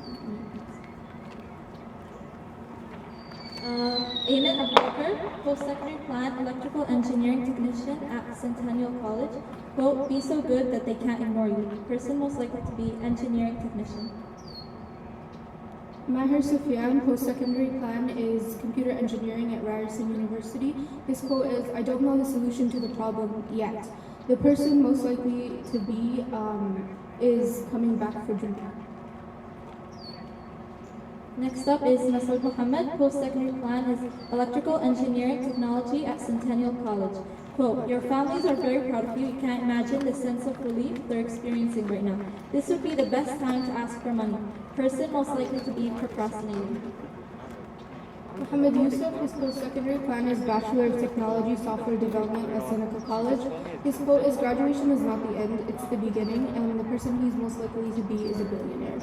Ayman Abubakar, post-secondary plan electrical engineering technician at Centennial College. Quote, be so good that they can't ignore you. Person most likely to be engineering technician. Maher Sufyan, post-secondary plan is computer engineering at Ryerson University. His quote is, I don't know the solution to the problem yet. The person most likely to be is coming back for drinking. Next up is Nasr Muhammad, post-secondary plan is electrical engineering technology at Centennial College. Quote, your families are very proud of you. You can't imagine the sense of relief they're experiencing right now. This would be the best time to ask for money. Person most likely to be procrastinating. Muhammad Yusuf, his post-secondary plan is Bachelor of Technology Software Development at Seneca College. His quote is, graduation is not the end, it's the beginning, and the person he's most likely to be is a billionaire.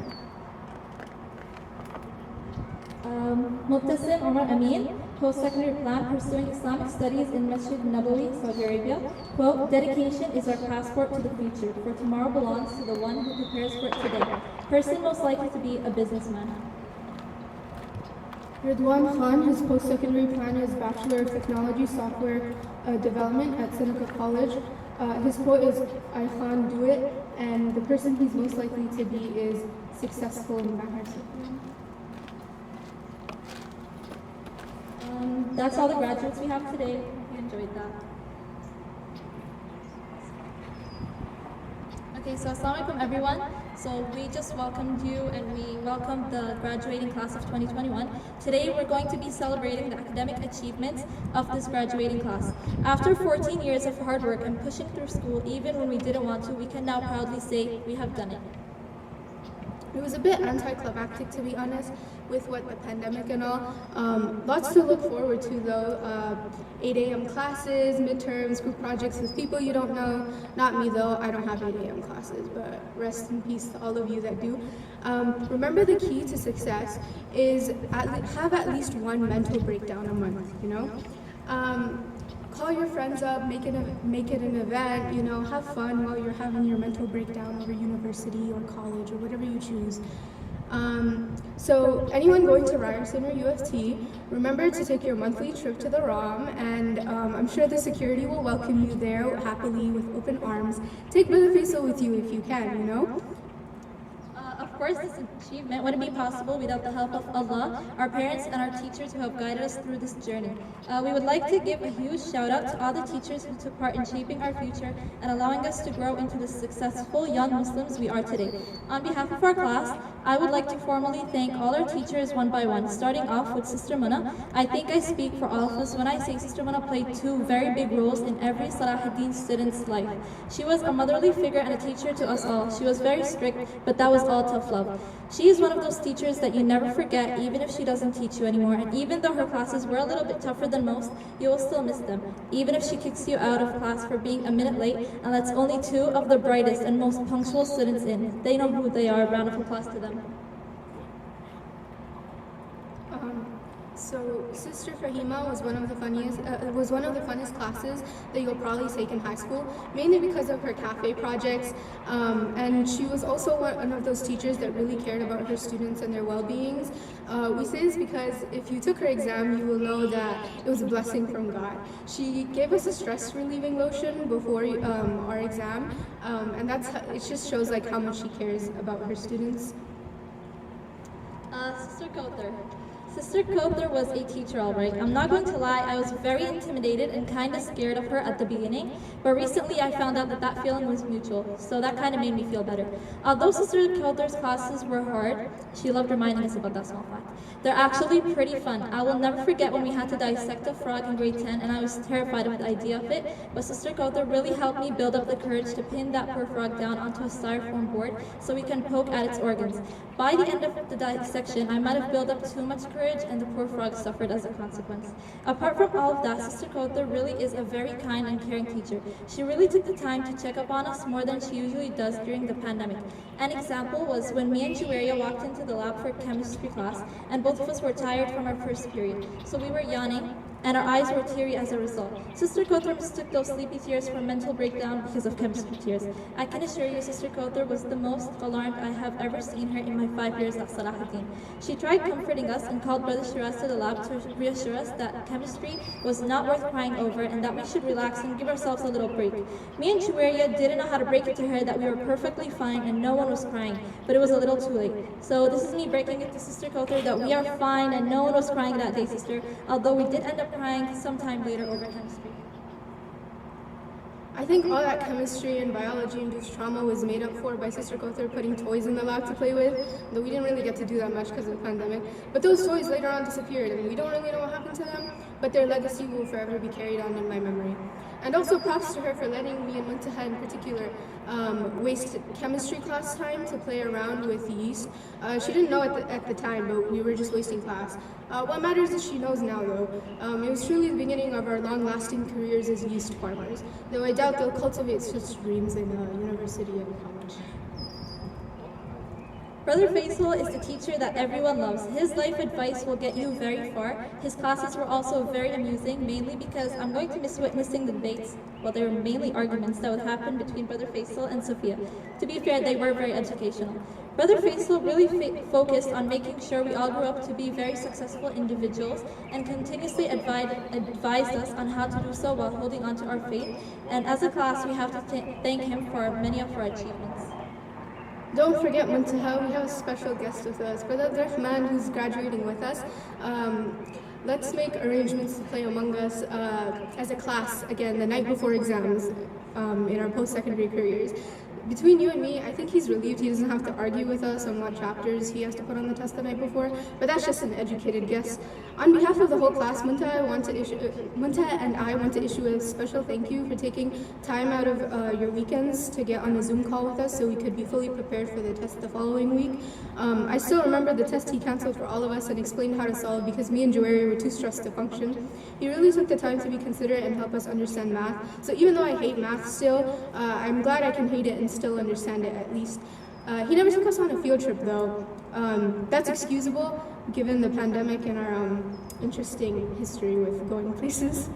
Muqtasim Omar Amin, post-secondary plan pursuing Islamic studies in Masjid Nabawi, Saudi Arabia. Quote, dedication is our passport to the future, for tomorrow belongs to the one who prepares for it today. Person most likely to be a businessman. Ridwan Khan, his post-secondary plan is Bachelor of Technology Software Development at Seneca College. His quote is, I Khan do it, and the person he's most likely to be is successful in Maher Sufyan. That's all the graduates we have today. Hope you enjoyed that. Okay, so assalamu alaikum everyone. So we just welcomed you and we welcomed the graduating class of 2021. Today we're going to be celebrating the academic achievements of this graduating class. After 14 years of hard work and pushing through school even when we didn't want to, we can now proudly say we have done it. It was a bit anticlimactic, to be honest, with what the pandemic and all. Lots to look forward to, though. 8 a.m. classes, midterms, group projects with people you don't know. Not me, though. I don't have 8 a.m. classes, but rest in peace to all of you that do. Remember, the key to success is have at least one mental breakdown a month, you know? Call your friends up, make it an event, you know, have fun while you're having your mental breakdown over university or college or whatever you choose. So anyone going to Ryerson or UFT, remember to take your monthly trip to the ROM, and I'm sure the security will welcome you there happily with open arms. Take Brother Faisal with you if you can, you know? Of course, this achievement wouldn't be possible without the help of Allah, our parents, and our teachers who have guided us through this journey. We would like to give a huge shout out to all the teachers who took part in shaping our future and allowing us to grow into the successful young Muslims we are today. On behalf of our class, I would like to formally thank all our teachers one by one, starting off with Sister Munna. I think I speak for all of us when I say Sister Munna played two very big roles in every Salaheddin student's life. She was a motherly figure and a teacher to us all. She was very strict, but that was all tough love. She is one of those teachers that you never forget, even if she doesn't teach you anymore. And even though her classes were a little bit tougher than most, you will still miss them. Even if she kicks you out of class for being a minute late, and that's only two of the brightest and most punctual students in. They know who they are. Round of applause to them. So Sister Fahima was one of the funnest classes that you'll probably take in high school, mainly because of her cafe projects, and she was also one of those teachers that really cared about her students and their well-beings. We say this because if you took her exam, you will know that it was a blessing from God. She gave us a stress-relieving lotion before our exam, and it just shows like how much she cares about her students. Sister Kauthar. Sister Kauthar was a teacher, all right. I'm not going to lie, I was very intimidated and kind of scared of her at the beginning, but recently I found out that that feeling was mutual, so that kind of made me feel better. Although Sister Kauthar's classes were hard, she loved reminding us about that small fact. They're actually pretty fun. I will never forget when we had to dissect a frog in grade 10, and I was terrified of the idea of it, but Sister Kauthar really helped me build up the courage to pin that poor frog down onto a styrofoam board so we can poke at its organs. By the end of the dissection, I might have built up too much courage, and the poor frog suffered as a consequence. Apart from all of that, Sister Kauthar really is a very kind and caring teacher. She really took the time to check up on us more than she usually does during the pandemic. An example was when me and Juwaria walked into the lab for chemistry class, and both of us were tired from our first period. So we were yawning, and our eyes were teary as a result. Sister Kauthar mistook those sleepy tears for mental breakdown because of chemistry tears. I can assure you, Sister Kauthar was the most alarmed I have ever seen her in my 5 years at Salaheddin. She tried comforting us and called Brother Shiraz to the lab to reassure us that chemistry was not worth crying over and that we should relax and give ourselves a little break. Me and Juwaria didn't know how to break it to her that we were perfectly fine and no one was crying, but it was a little too late. So this is me breaking it to Sister Kauthar that we are fine and no one was crying that day, sister, although we did end up crying sometime later over chemistry. I think all that chemistry and biology-induced trauma was made up for by Sister Kauthar putting toys in the lab to play with, though we didn't really get to do that much because of the pandemic. But those toys later on disappeared, and we don't really know what happened to them, but their legacy will forever be carried on in my memory. And also props to her for letting me and Muntaha in particular waste chemistry class time to play around with yeast. She didn't know at the time, but we were just wasting class. What matters is she knows now, though. It was truly the beginning of our long-lasting careers as yeast farmers, though I doubt they'll cultivate such dreams in university and college. Brother Faisal is the teacher that everyone loves. His life advice will get you very far. His classes were also very amusing, mainly because I'm going to miss witnessing the debates. Well, they were mainly arguments that would happen between Brother Faisal and Sophia. To be fair, they were very educational. Brother Faisal really focused on making sure we all grew up to be very successful individuals and continuously advised us on how to do so while holding on to our faith. And as a class, we have to thank him for many of our achievements. Don't forget Muntaha, we have a special guest with us, Brother Rahman, who's graduating with us. Let's make arrangements to play Among Us as a class, again, the night before exams in our post-secondary careers. Between you and me, I think he's relieved he doesn't have to argue with us on what chapters he has to put on the test the night before, but that's just an educated guess. On behalf of the whole class, Muntaha and I want to issue a special thank you for taking time out of your weekends to get on a Zoom call with us so we could be fully prepared for the test the following week. I still remember the test he canceled for all of us and explained how to solve because me and Juwairi were too stressed to function. He really took the time to be considerate and help us understand math. So even though I hate math still, I'm glad I can hate it and still understand it at least. He never took us on a field trip though. That's excusable given the pandemic and our interesting history with going places.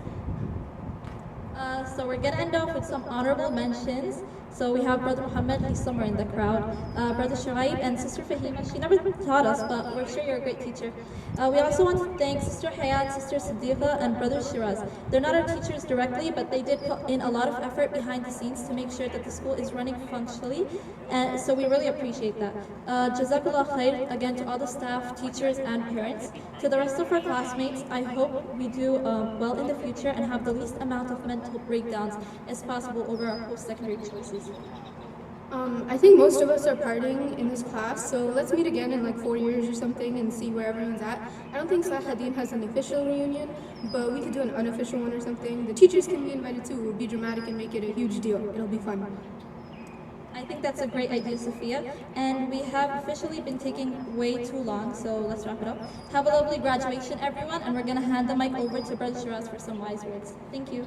So we're gonna end off with some honorable mentions. So we have Brother Muhammad, he's somewhere in the crowd. Brother Shuaib and Sister Fahima, she never taught us, but we're sure you're a great teacher. We also want to thank Sister Hayat, Sister Siddiqa, and Brother Shiraz. They're not our teachers directly, but they did put in a lot of effort behind the scenes to make sure that the school is running functionally, and so we really appreciate that. Jazakallah khair, again, to all the staff, teachers, and parents. To the rest of our classmates, I hope we do well in the future and have the least amount of mental breakdowns as possible over our post-secondary choices. I think most of us are partying in this class, so let's meet again in like 4 years or something and see where everyone's at. I don't think Salaheddin has an official reunion, but we could do an unofficial one or something. The teachers can be invited too. We'll be dramatic and make it a huge deal. It'll be fun. I think that's a great idea, Sophia. And we have officially been taking way too long, so let's wrap it up. Have a lovely graduation, everyone, and we're going to hand the mic over to Brother Shiraz for some wise words. Thank you.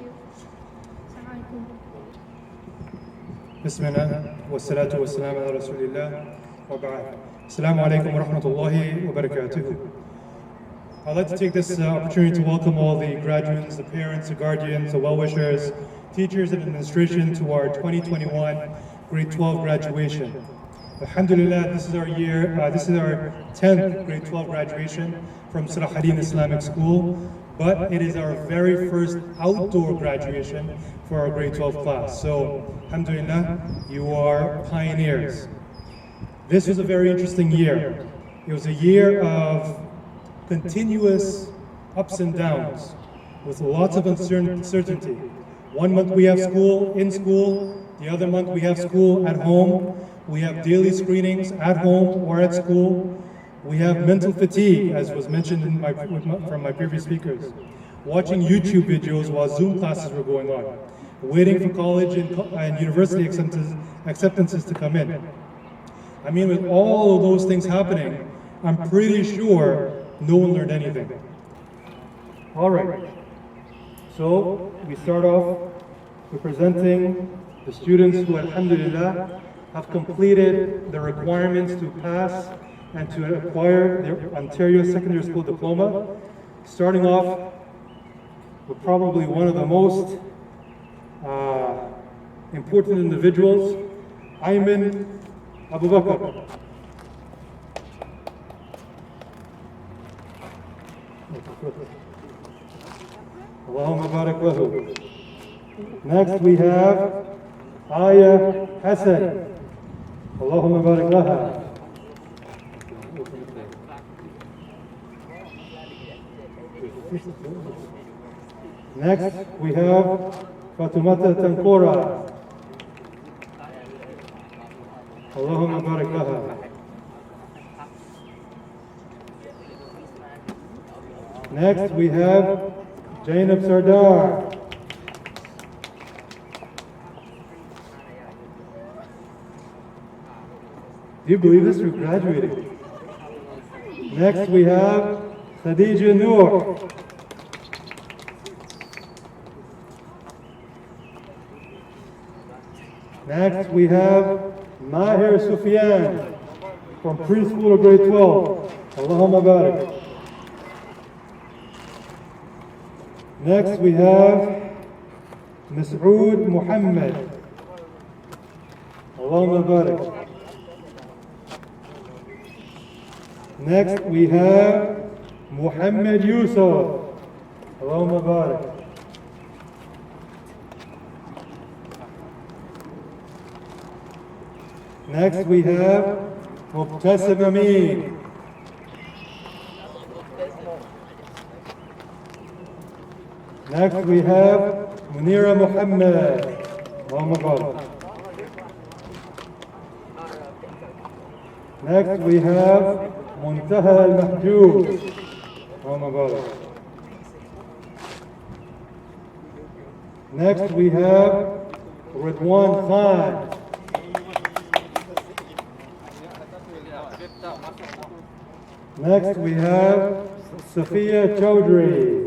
بسم الله والصلاة والسلام على رسول الله وبعد. السلام عليكم ورحمة الله وبركاته. I'd like to take this opportunity to welcome all the graduates, the parents, the guardians, the well-wishers, teachers and administration to our 2021 grade 12 graduation. Alhamdulillah, this is our year, this is our 10th grade 12 graduation from Salaheddin Islamic School, but it is our very first outdoor graduation for our grade 12 class. So, alhamdulillah, you are pioneers. This was a very interesting year. It was a year of continuous ups and downs with lots of uncertainty. 1 month we have school, in school, the other month we have school at home. We have daily screenings at home or at school. We have mental fatigue, as was mentioned from my previous speakers. Watching YouTube videos while Zoom classes were going on. Waiting for college and university acceptances to come in. I mean, with all of those things happening, I'm pretty sure no one learned anything. All right. So we start off with presenting the students who, alhamdulillah, have completed the requirements to pass and to acquire their Ontario Secondary School diploma. Starting off but probably one of the most important individuals, Ayman Abu Bakr. Allahumma barak lahu. Next we have Aya Hassan. Allahumma barak laha. Next we have Fatumata Tankora. Allahumma barak laha. Next we have Jainab Sardar. Do you believe this? We're graduating. Next we have Khadija Noor. Next we have Mahir Sufyan from preschool to grade 12. Allahumma barak. Next we have Mas'ud Muhammad. Allahumma barak. Next we have Muhammad Yusuf. Allahumma barak. Next we have Mubtasim Amin. Next we have Munira Muhammad. Allahumma barak. Next we have Muntaha al-Mahjoub. Allahumma barak. Next we have Ridwan Khan. Next we have Safiya Chowdhury.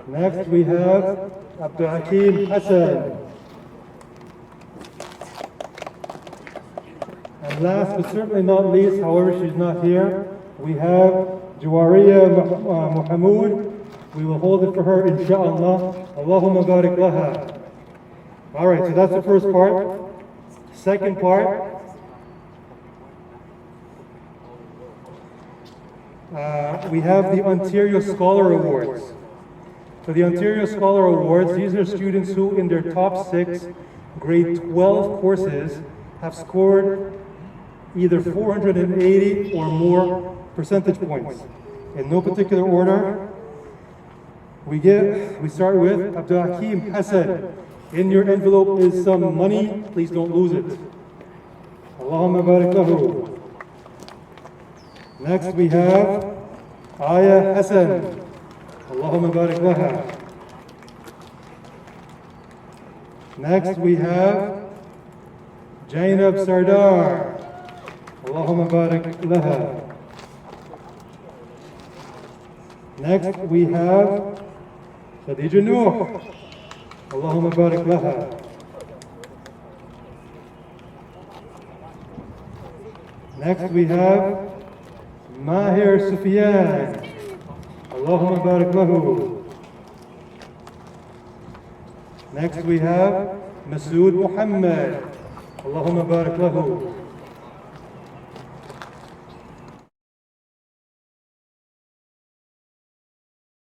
Next we have Abdul Hakim Hassan. And last but certainly not least, however she's not here, we have Jawariya Muhammad. We will hold it for her, insha'Allah. Allahumma barik laha. All right, so that's the first part. Second part, we have the Ontario Scholar Awards. So the Ontario Scholar Awards, these are students who in their top 6 grade 12 courses have scored either 480 or more percentage points. In no particular order, we start with Abdul Hakim Hassan. In your envelope is some money, please don't lose it. Allahumma barik lahu. Next we have Aya Hassan. Allahumma barik laha. Next we have Jainab Sardar. Allahumma barik laha. Next we have Khadija Noor. Allahumma barik laha. Next we have Mahir Sufyan. Allahumma barik lahu. Next we have Mas'ud Muhammad. Allahumma barik lahu.